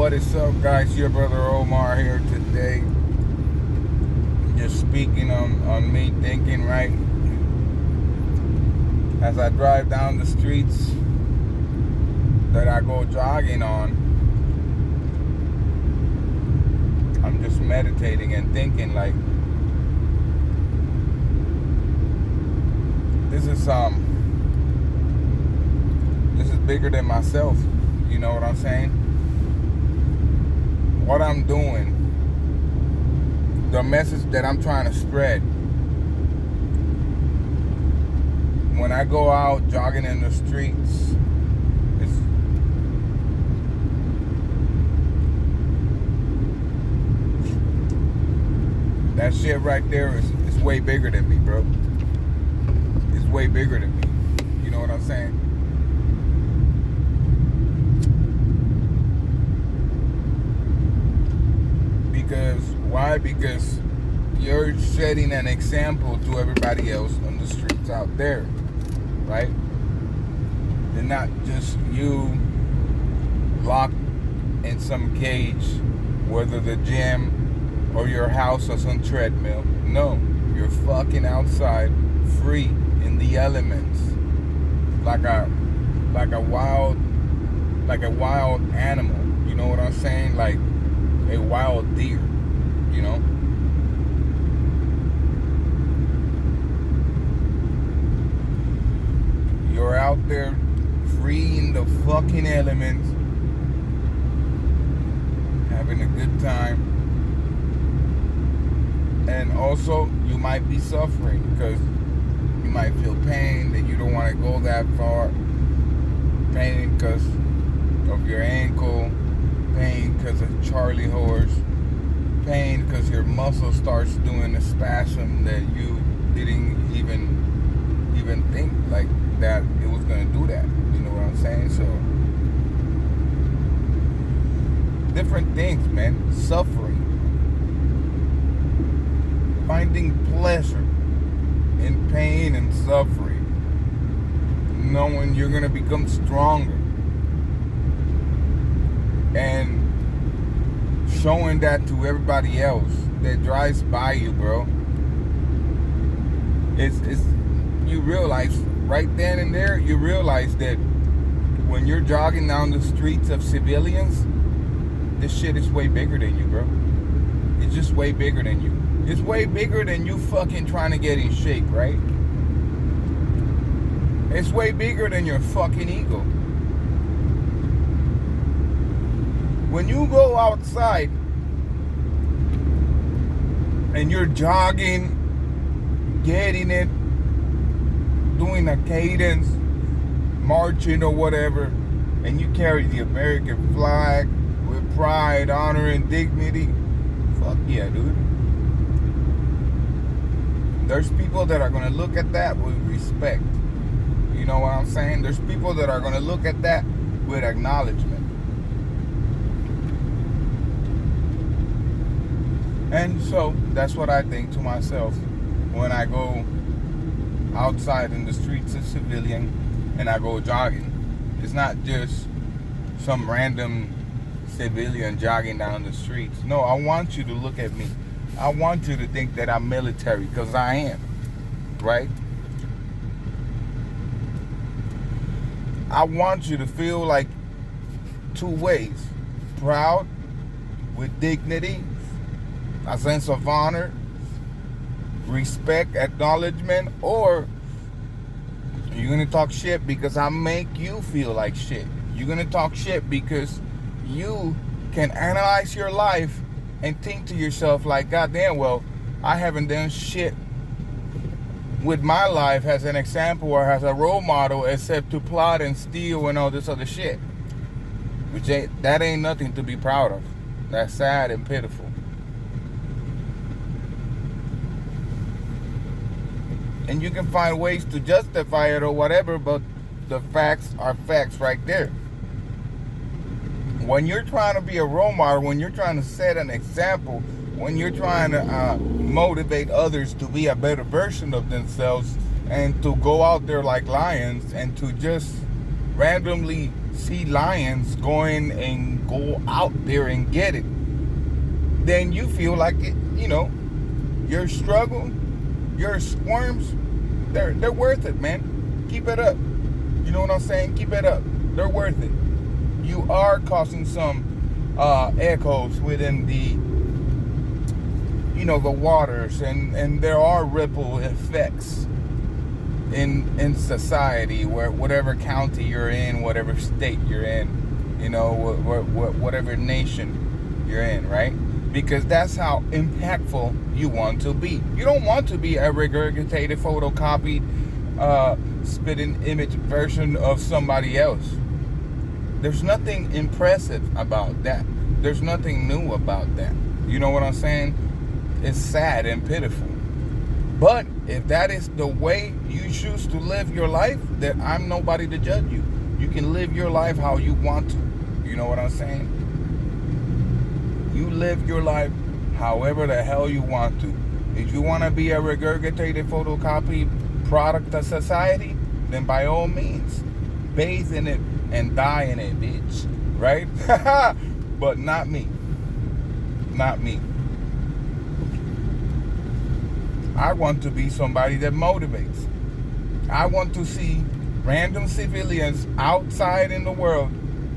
What is up, guys? Your brother Omar here today. Just speaking on me thinking, right? As I drive down the streets that I go jogging on, I'm just meditating and thinking like, this is bigger than myself. You know what I'm saying? What I'm doing, the message that I'm trying to spread. When I go out jogging in the streets, that shit right there is way bigger than me, bro. It's way bigger than me. You know what I'm saying? Why? Because you're setting an example to everybody else on the streets out there, right? They're not just you locked in some cage, whether the gym or your house or some treadmill. No, you're fucking outside, free in the elements, like a wild animal. You know what I'm saying? Like a wild deer. You know, you're out there free in the fucking elements, having a good time, and also you might be suffering because you might feel pain that you don't want to go that far, pain because of your ankle, pain because of Charlie horse, pain because your muscle starts doing a spasm that you didn't even think like that it was going to do that. You know what I'm saying? So different things, man. Suffering, finding pleasure in pain and suffering, knowing you're going to become stronger, and showing that to everybody else that drives by you, bro. It's you realize right then and there, you realize that when you're jogging down the streets of civilians, this shit is way bigger than you, bro. It's just way bigger than you. It's way bigger than you fucking trying to get in shape, right? It's way bigger than your fucking ego. When you go outside and you're jogging, getting it, doing a cadence, marching or whatever, and you carry the American flag with pride, honor, and dignity, fuck yeah, dude. There's people that are going to look at that with respect. You know what I'm saying? There's people that are going to look at that with acknowledgement. And so that's what I think to myself when I go outside in the streets of civilian and I go jogging. It's not just some random civilian jogging down the streets. No, I want you to look at me. I want you to think that I'm military, because I am, right? I want you to feel like two ways: proud, with dignity, a sense of honor, respect, acknowledgement, or you're going to talk shit because I make you feel like shit. You're going to talk shit because you can analyze your life and think to yourself like, God damn, well, I haven't done shit with my life as an example or as a role model except to plot and steal and all this other shit. That ain't nothing to be proud of. That's sad and pitiful. And you can find ways to justify it or whatever, but the facts are facts right there. When you're trying to be a role model, when you're trying to set an example, when you're trying to motivate others to be a better version of themselves and to go out there like lions and to just randomly see lions going and go out there and get it, then you feel like it, your struggle, your squirms, they're worth it, man. Keep it up. You know what I'm saying? Keep it up. They're worth it. You are causing some echoes within the the waters, and there are ripple effects in society, where whatever county you're in, whatever state you're in, whatever nation you're in, right? Because that's how impactful you want to be. You don't want to be a regurgitated, photocopied, spitting image version of somebody else. There's nothing impressive about that. There's nothing new about that. You know what I'm saying? It's sad and pitiful. But if that is the way you choose to live your life, then I'm nobody to judge you. You can live your life how you want to. You know what I'm saying? You live your life however the hell you want to. If you want to be a regurgitated, photocopied product of society, then by all means, bathe in it and die in it, bitch. Right? But not me. Not me. I want to be somebody that motivates. I want to see random civilians outside in the world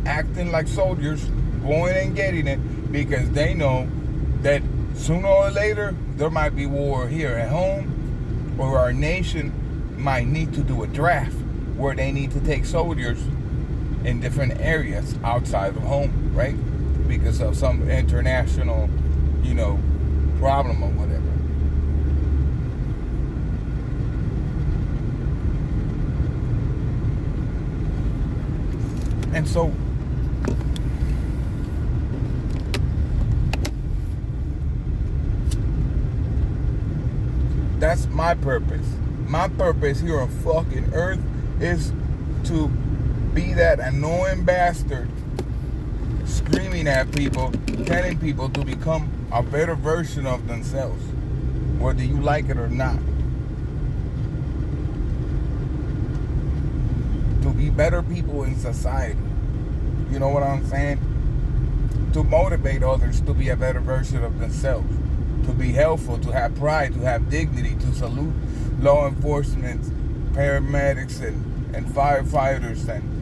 acting like soldiers, going and getting it, because they know that sooner or later there might be war here at home, or our nation might need to do a draft where they need to take soldiers in different areas outside of home, right? Because of some international, problem or whatever. And so that's my purpose. My purpose here on fucking Earth is to be that annoying bastard screaming at people, telling people to become a better version of themselves, whether you like it or not. To be better people in society. You know what I'm saying? To motivate others to be a better version of themselves. To be helpful, to have pride, to have dignity, to salute law enforcement, paramedics, and firefighters, and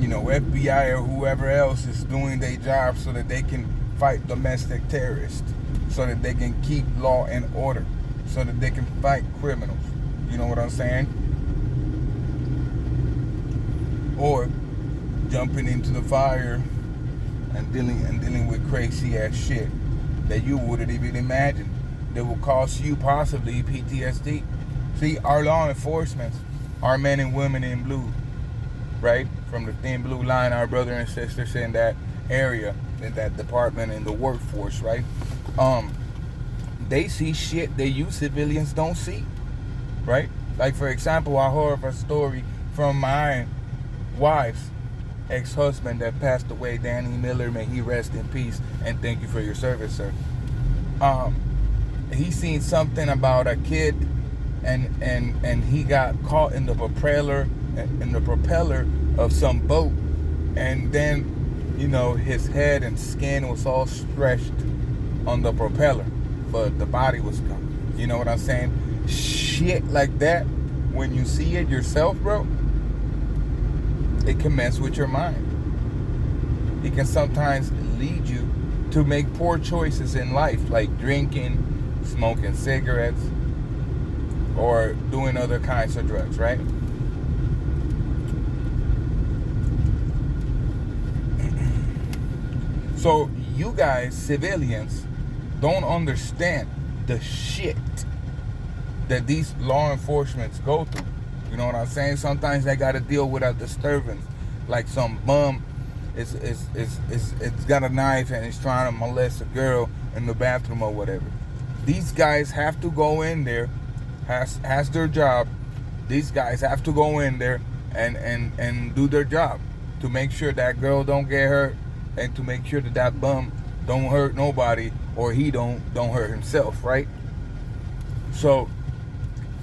FBI or whoever else is doing their job so that they can fight domestic terrorists, so that they can keep law and order, so that they can fight criminals. You know what I'm saying? Or jumping into the fire and dealing with crazy ass shit that you wouldn't even imagine, that will cause you possibly PTSD. See, our law enforcement, our men and women in blue, right? From the thin blue line, our brother and sisters in that area, in that department, in the workforce, right? They see shit that you civilians don't see, right? Like, for example, I heard a story from my wife's ex-husband that passed away, Danny Miller. May he rest in peace, and thank you for your service, sir. He seen something about a kid, and he got caught in the propeller of some boat, and then his head and skin was all stretched on the propeller, but the body was gone. You know what I'm saying? Shit like that, when you see it yourself, bro, it can mess with your mind. It can sometimes lead you to make poor choices in life, like drinking, smoking cigarettes, or doing other kinds of drugs, right? So you guys, civilians, don't understand the shit that these law enforcements go through. You know what I'm saying? Sometimes they got to deal with a disturbance, like some bum it's got a knife and it's trying to molest a girl in the bathroom or whatever. These guys have to go in there, has their job. These guys have to go in there and do their job to make sure that girl don't get hurt, and to make sure that bum don't hurt nobody, or he don't hurt himself, right? So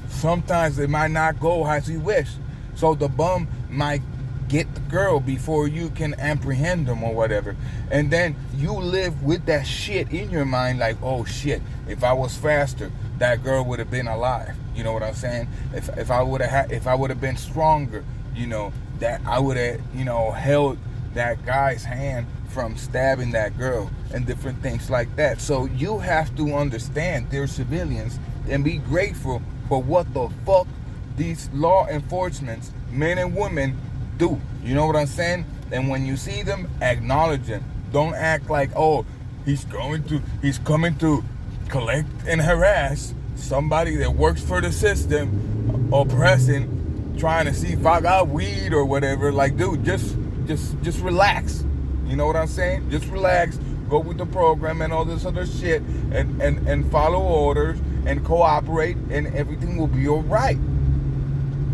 sometimes it might not go as you wish. So the bum might get the girl before you can apprehend them or whatever. And then you live with that shit in your mind, like, oh shit, if I was faster, that girl would have been alive. You know what I'm saying? If I would have been stronger, that I would have, held that guy's hand from stabbing that girl and different things like that. So you have to understand they're civilians and be grateful for what the fuck these law enforcement, men and women, do. You know what I'm saying? And when you see them, acknowledge them. Don't act like, oh, he's coming to collect and harass somebody that works for the system, oppressing, trying to see if I got weed or whatever. Like, dude, just relax. You know what I'm saying? Just relax. Go with the program and all this other shit, and follow orders and cooperate, and everything will be all right.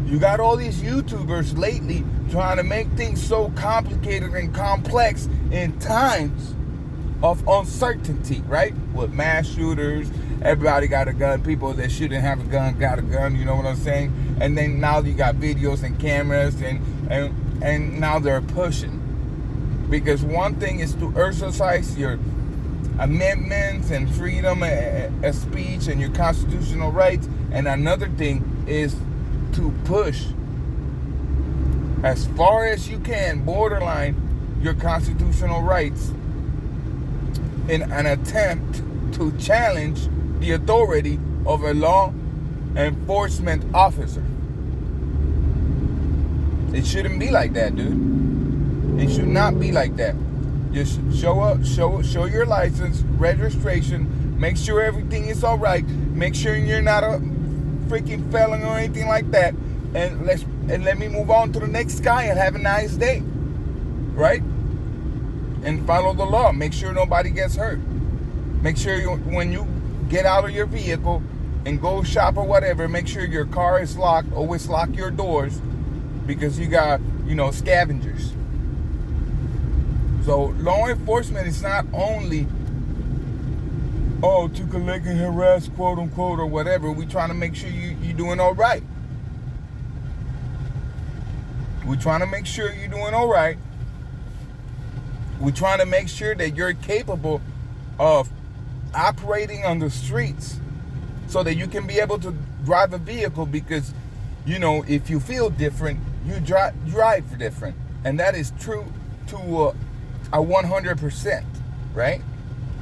You got all these YouTubers lately trying to make things so complicated and complex in times of uncertainty, right? With mass shooters, everybody got a gun. People that shouldn't have a gun got a gun. You know what I'm saying? And then now you got videos and cameras, and now they're pushing. Because one thing is to exercise your amendments and freedom of speech and your constitutional rights, and another thing is to push as far as you can, borderline your constitutional rights, in an attempt to challenge the authority of a law enforcement officer. It shouldn't be like that, dude. It should not be like that. Just show up, show your license, registration, make sure everything is all right, make sure you're not a freaking felon or anything like that, and let me move on to the next guy and have a nice day, right? And follow the law. Make sure nobody gets hurt. Make sure when you get out of your vehicle and go shop or whatever, make sure your car is locked. Always lock your doors, because you got, scavengers. So law enforcement is not only, to collect and harass, quote unquote, or whatever. We trying to make sure you're doing all right. We're trying to make sure you're doing all right. We're trying to make sure that you're capable of operating on the streets so that you can be able to drive a vehicle, because, if you feel different, you drive different. And that is true to a 100%, right?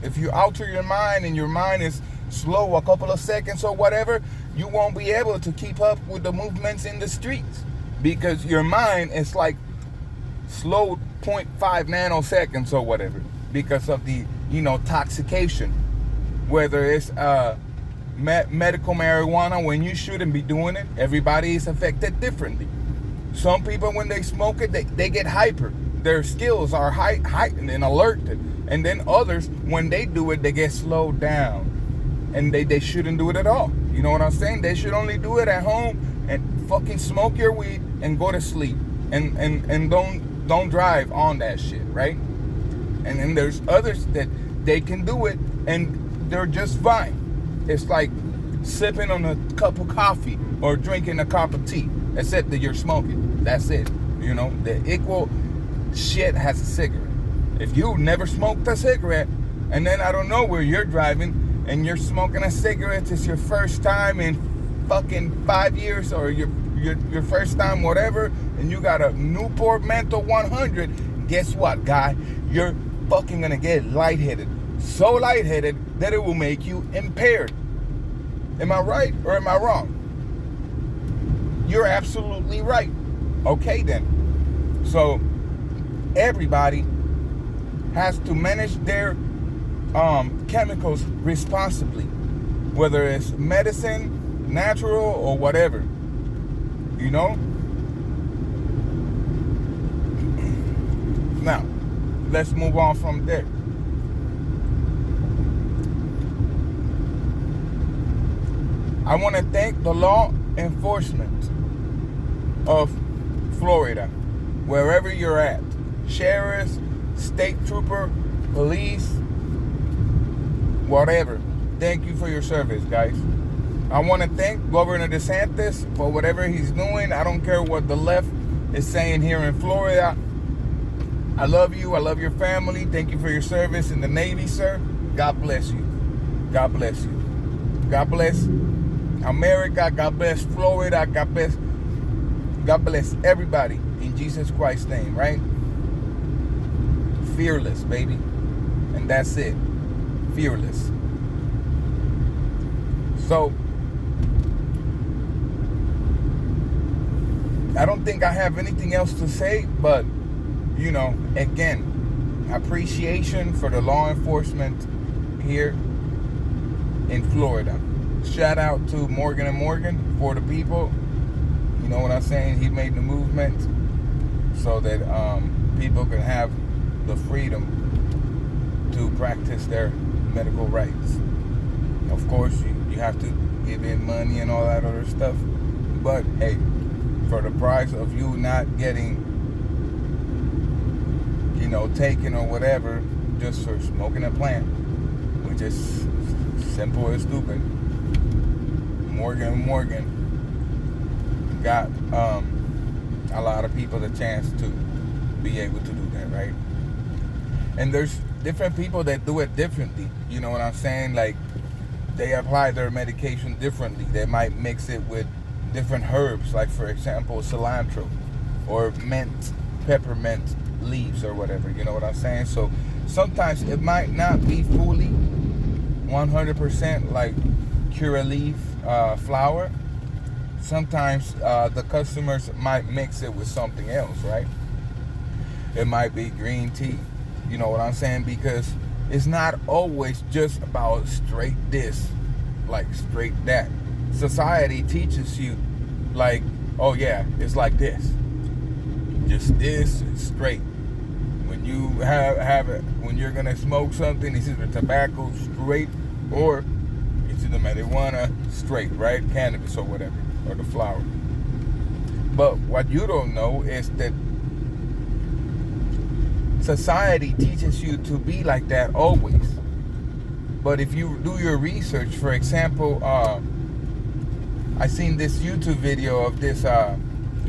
If you alter your mind and your mind is slow a couple of seconds or whatever, you won't be able to keep up with the movements in the streets, because your mind is like slow 0.5 nanoseconds or whatever, because of the toxication, whether it's medical marijuana, when you shouldn't be doing it. Everybody is affected differently. Some people, when they smoke it, they get hyper. Their skills are heightened and alerted. And then others, when they do it, they get slowed down. And they shouldn't do it at all. You know what I'm saying? They should only do it at home and fucking smoke your weed and go to sleep. And don't drive on that shit, right? And then there's others that they can do it and they're just fine. It's like sipping on a cup of coffee or drinking a cup of tea, except that you're smoking. That's it. The equal shit has a cigarette. If you never smoked a cigarette, and then I don't know where you're driving and you're smoking a cigarette, it's your first time in fucking 5 years, or your first time whatever, and you got a Newport Menthol 100, guess what, guy? You're fucking gonna get lightheaded. So lightheaded that it will make you impaired. Am I right or am I wrong? You're absolutely right. Okay then. So everybody has to manage their chemicals responsibly, whether it's medicine, natural, or whatever. Now, let's move on from there. I want to thank the law enforcement of Florida, wherever you're at. Sheriffs, state trooper, police, whatever. Thank you for your service, guys. I want to thank Governor DeSantis for whatever he's doing. I don't care what the left is saying here in Florida, I love you. I love your family. Thank you for your service in the Navy, sir. God bless you. God bless you. God bless America. God bless Florida. God bless everybody in Jesus Christ's name, right? Fearless, baby. And that's it. Fearless. So, I don't think I have anything else to say, but, again, appreciation for the law enforcement here in Florida. Shout out to Morgan & Morgan for the people. You know what I'm saying? He made the movement so that people can have the freedom to practice their medical rights. Of course, you have to give in money and all that other stuff. But, hey, for the price of you not getting, taken or whatever, just for smoking a plant, which is simple and stupid, Morgan & Morgan got a lot of people the chance to be able to do that, right? And there's different people that do it differently. You know what I'm saying? Like, they apply their medication differently. They might mix it with different herbs, like for example cilantro or mint, peppermint leaves or whatever. You know what I'm saying? So sometimes it might not be fully 100% like Curaleaf flower. Sometimes the customers might mix it with something else, right? It might be green tea. You know what I'm saying? Because it's not always just about straight this, like straight that. Society teaches you, like, oh yeah, it's like this. Just this, straight. When you have it, when you're gonna smoke something, it's either tobacco, straight, or it's either marijuana, straight, right? Cannabis or whatever, or the flower. But what you don't know is that society teaches you to be like that always. But if you do your research, for example, I seen this YouTube video of this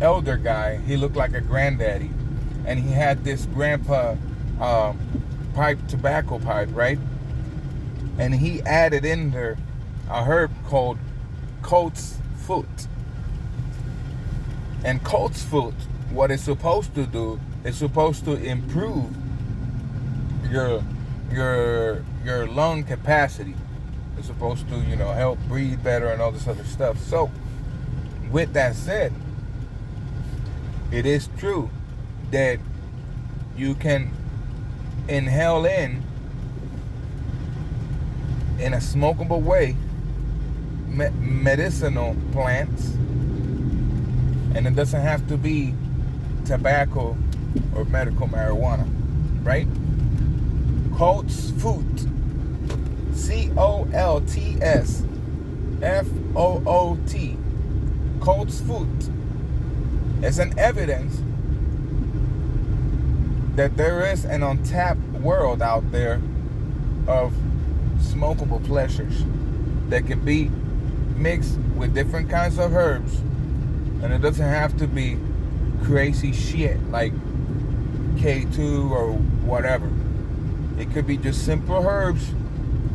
elder guy. He looked like a granddaddy, and he had this grandpa tobacco pipe, right? And he added in there a herb called Coat's Foot. And Coat's Foot, what it's supposed to do, it's supposed to improve your lung capacity. It's supposed to, help breathe better and all this other stuff. So, with that said, it is true that you can inhale in a smokable way medicinal plants, and it doesn't have to be tobacco or medical marijuana, right? Coat's Foot, COLTSFOOT, Coat's Foot is an evidence that there is an untapped world out there of smokable pleasures that can be mixed with different kinds of herbs, and it doesn't have to be crazy shit like K2 or whatever. It could be just simple herbs,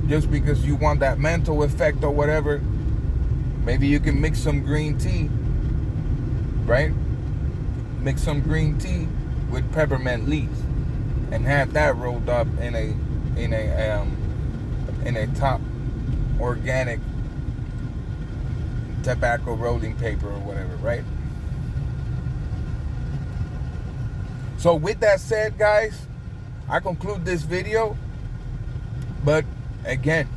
just because you want that mental effect or whatever. Maybe you can mix some green tea, right? Mix some green tea with peppermint leaves and have that rolled up in a top organic tobacco rolling paper or whatever, right? So with that said, guys, I conclude this video. But again,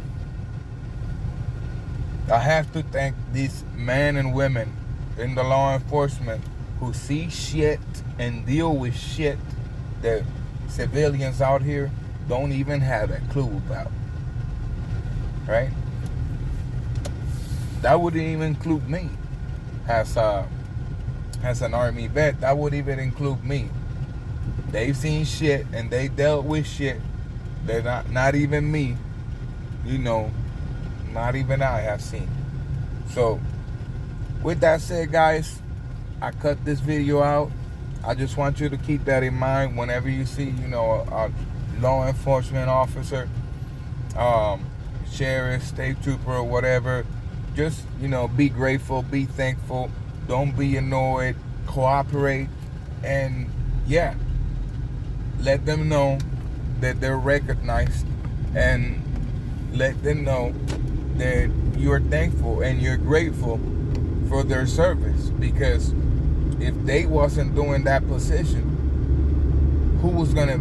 I have to thank these men and women in the law enforcement who see shit and deal with shit that civilians out here don't even have a clue about, right? That wouldn't even include me as an Army vet. That would even include me. They've seen shit and they dealt with shit that not even me, not even I have seen. So, with that said, guys, I cut this video out. I just want you to keep that in mind whenever you see, a law enforcement officer, sheriff, state trooper, or whatever. Just, be grateful, be thankful. Don't be annoyed. Cooperate. And, yeah, let them know that they're recognized, and let them know that you're thankful and you're grateful for their service. Because if they wasn't doing that position, who was going to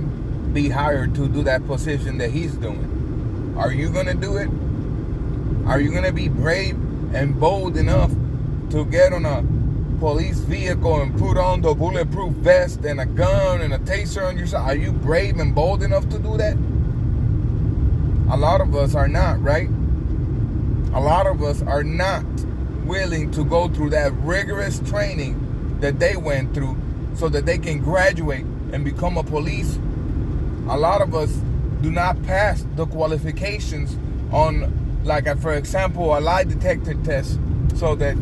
be hired to do that position that he's doing? Are you going to do it? Are you going to be brave and bold enough to get on a police vehicle and put on the bulletproof vest and a gun and a taser on your side? Are you brave and bold enough to do that? A lot of us are not, right? A lot of us are not willing to go through that rigorous training that they went through so that they can graduate and become a police. A lot of us do not pass the qualifications on, like, for example, a lie detector test, so that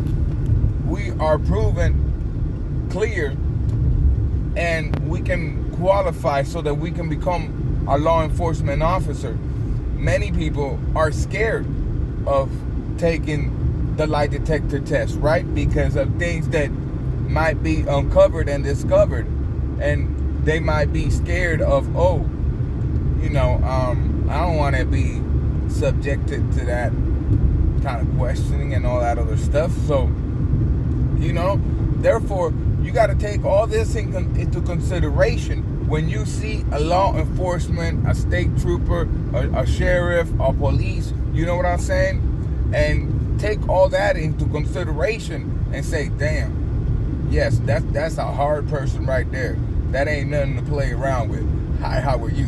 we are proven clear and we can qualify so that we can become a law enforcement officer. Many people are scared of taking the lie detector test, right? Because of things that might be uncovered and discovered. And they might be scared of, I don't want to be subjected to that kind of questioning and all that other stuff. So, therefore, you got to take all this into consideration when you see a law enforcement, a state trooper, a sheriff, a police. You know what I'm saying? And take all that into consideration and say, damn, yes, that's a hard person right there. That ain't nothing to play around with. Hi, how are you?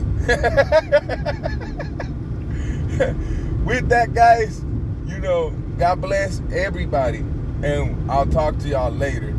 With that, guys, God bless everybody. And I'll talk to y'all later.